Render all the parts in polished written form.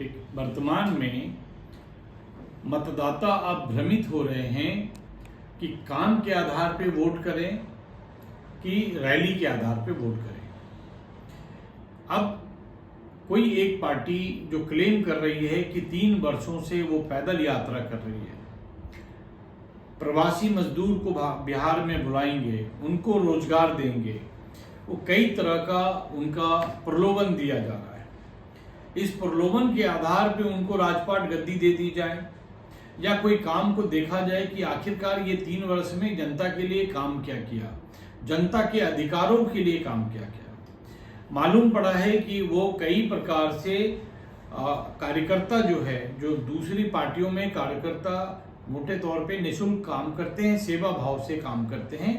ठीक, वर्तमान में मतदाता अब भ्रमित हो रहे हैं कि काम के आधार पे वोट करें कि रैली के आधार पे वोट करें। अब कोई एक पार्टी जो क्लेम कर रही है कि 3 वर्षों से वो पैदल यात्रा कर रही है, प्रवासी मजदूर को बिहार में बुलाएंगे, उनको रोजगार देंगे, वो कई तरह का उनका प्रलोभन दिया जा रहा है। इस प्रलोभन के आधार पे उनको राजपाट गद्दी दे दी जाए या कोई काम को देखा जाए कि आखिरकार ये 3 वर्ष में जनता के लिए काम क्या किया, जनता के अधिकारों के लिए काम क्या किया। मालूम पड़ा है कि वो कई प्रकार से कार्यकर्ता जो है, जो दूसरी पार्टियों में कार्यकर्ता मोटे तौर पे निःशुल्क काम करते हैं, सेवा भाव से काम करते हैं,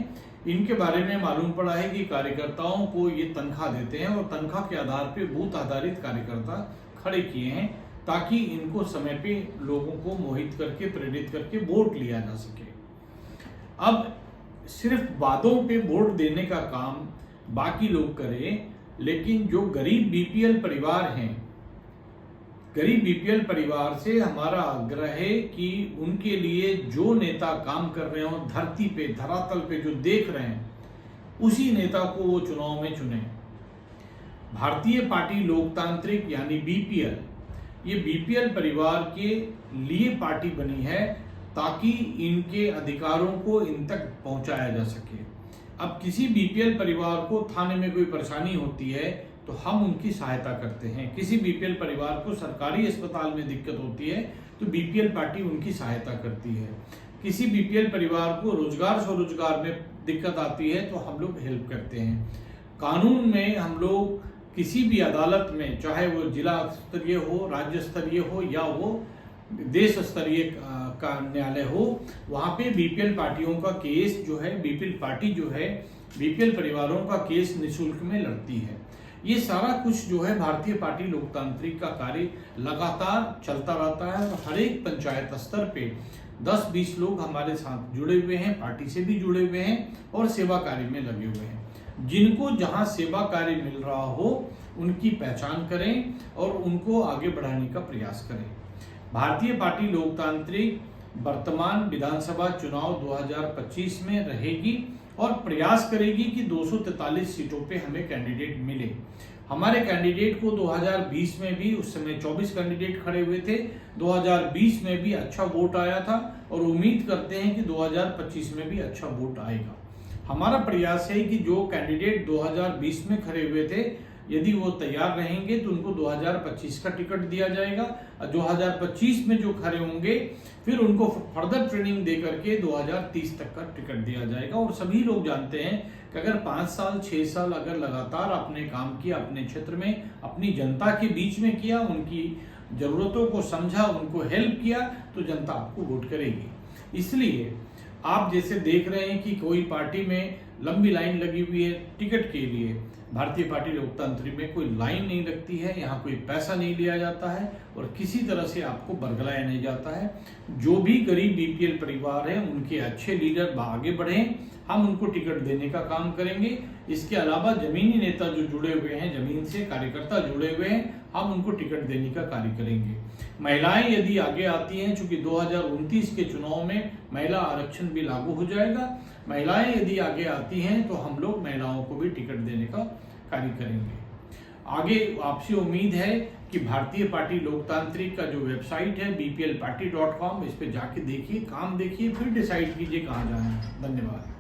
इनके बारे में मालूम पड़ा है कि कार्यकर्ताओं को ये तनख्वाह देते हैं और तनख्वाह के आधार पे बूथ आधारित कार्यकर्ता खड़े किए हैं ताकि इनको समय पे लोगों को मोहित करके, प्रेरित करके वोट लिया जा सके। अब सिर्फ वादों पे वोट देने का काम बाकी लोग करें, लेकिन जो गरीब बीपीएल परिवार हैं, गरीब बीपीएल परिवार से हमारा आग्रह है कि उनके लिए जो नेता काम कर रहे हो, धरती पे, धरातल पे जो देख रहे हैं, उसी नेता को वो चुनाव में चुने। भारतीय पार्टी लोकतांत्रिक यानी बीपीएल, ये बीपीएल परिवार के लिए पार्टी बनी है ताकि इनके अधिकारों को इन तक पहुंचाया जा सके। अब किसी बीपीएल परिवार को थाने में कोई परेशानी होती है तो हम उनकी सहायता करते हैं। किसी बीपीएल परिवार को सरकारी अस्पताल में दिक्कत होती है तो बीपीएल पार्टी उनकी सहायता करती है। किसी बीपीएल परिवार को रोजगार स्वरोजगार में दिक्कत आती है तो हम लोग हेल्प करते हैं। कानून में हम लोग किसी भी अदालत में, चाहे वो जिला स्तरीय हो, राज्य स्तरीय हो या वो देश स्तरीय का न्यायालय हो, वहाँ पे बीपीएल पार्टियों का केस जो है, बीपीएल पार्टी जो है बीपीएल परिवारों का केस निःशुल्क में लड़ती है। ये सारा कुछ जो है भारतीय पार्टी लोकतांत्रिक का कार्य लगातार चलता रहता है और हर एक पंचायत स्तर पे 10-20 लोग हमारे साथ जुड़े हुए हैं, पार्टी से भी जुड़े हुए हैं और सेवा कार्य में लगे हुए हैं। जिनको जहां सेवा कार्य मिल रहा हो उनकी पहचान करें और उनको आगे बढ़ाने का प्रयास करें। भारतीय पार्टी लोकतांत्रिक वर्तमान विधानसभा चुनाव 2025 में रहेगी और प्रयास करेगी कि 243 सीटों पे हमें कैंडिडेट मिले। हमारे कैंडिडेट को 2020 में भी, उस समय 24 कैंडिडेट खड़े हुए थे, 2020 में भी अच्छा वोट आया था और उम्मीद करते हैं कि 2025 में भी अच्छा वोट आएगा। हमारा प्रयास है कि जो कैंडिडेट 2020 में खड़े हुए थे, यदि वो तैयार रहेंगे तो उनको 2025 का टिकट दिया जाएगा और 2025 में जो खड़े होंगे फिर उनको फर्दर ट्रेनिंग दे करके 2030 तक का टिकट दिया जाएगा। और सभी लोग जानते हैं कि अगर 5 साल 6 साल अगर लगातार आपने काम किया, अपने क्षेत्र में अपनी जनता के बीच में किया, उनकी जरूरतों को समझा, उनको हेल्प किया, तो जनता आपको वोट करेगी। इसलिए आप जैसे देख रहे हैं कि कोई पार्टी में लंबी लाइन लगी हुई है टिकट के लिए, भारतीय पार्टी लोकतंत्र में कोई लाइन नहीं लगती है, यहाँ कोई पैसा नहीं लिया जाता है और किसी तरह से आपको बरगलाया नहीं जाता है। जो भी गरीब बीपीएल परिवार है उनके अच्छे लीडर आगे बढ़ें, हम उनको टिकट देने का काम करेंगे। इसके अलावा जमीनी नेता जो जुड़े हुए हैं, जमीन से कार्यकर्ता जुड़े हुए हैं, हम उनको टिकट देने का कार्य करेंगे। महिलाएं यदि आगे आती हैं, चूंकि 2029 के चुनाव में महिला आरक्षण भी लागू हो जाएगा, महिलाएं यदि आगे आती हैं तो हम लोग महिलाओं को भी टिकट देने का कार्य करेंगे। आगे आपसे उम्मीद है कि भारतीय पार्टी लोकतांत्रिक का जो वेबसाइट है bplparty.com, इस पे जाके देखिए, काम देखिए, फिर डिसाइड कीजिए कहाँ जाना है। धन्यवाद।